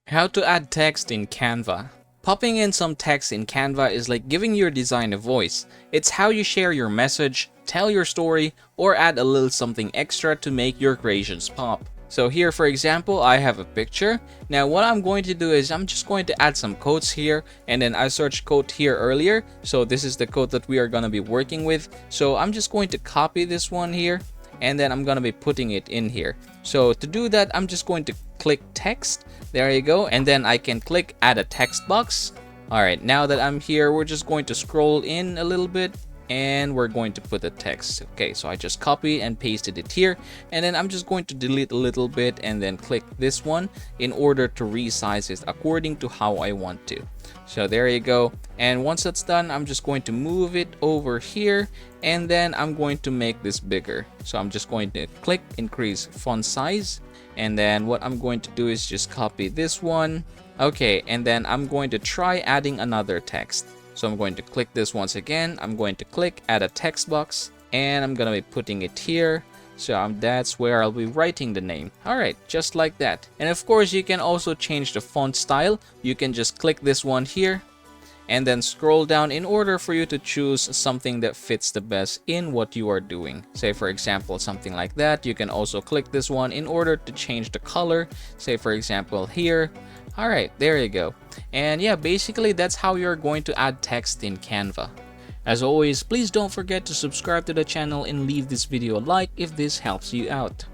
How to add text in Canva. Popping in some text in Canva is like giving your design a voice. It's how you share your message, tell your story, or add a little something extra to make your creations pop. So here, for example, I have a picture. Now what I'm going to do is I'm just going to add some quotes here, and then I searched quote here earlier. So this is the quote that we are going to be working with. So I'm just going to copy this one here, and then I'm going to be putting it in here. So to do that, I'm just going to click text. There you go. And then I can click add a text box. All right, now that I'm here, we're just going to scroll in a little bit and we're going to put the text. Okay, so I just copied and pasted it here, and then I'm just going to delete a little bit and then click this one in order to resize it according to how I want to. So there you go. And once that's done, I'm just going to move it over here, and then I'm going to make this bigger. So I'm just going to click increase font size, and then what I'm going to do is just copy this one. Okay, and then I'm going to try adding another text. So I'm going to click this once again. I'm going to click add a text box, and I'm going to be putting it here. So that's where I'll be writing the name. All right, just like that. And of course, you can also change the font style. You can just click this one here and then scroll down in order for you to choose something that fits the best in what you are doing. Say for example, something like that. You can also click this one in order to change the color. Say for example here. All right, there you go. And yeah, basically that's how you're going to add text in Canva. As always, please don't forget to subscribe to the channel and leave this video a like if this helps you out.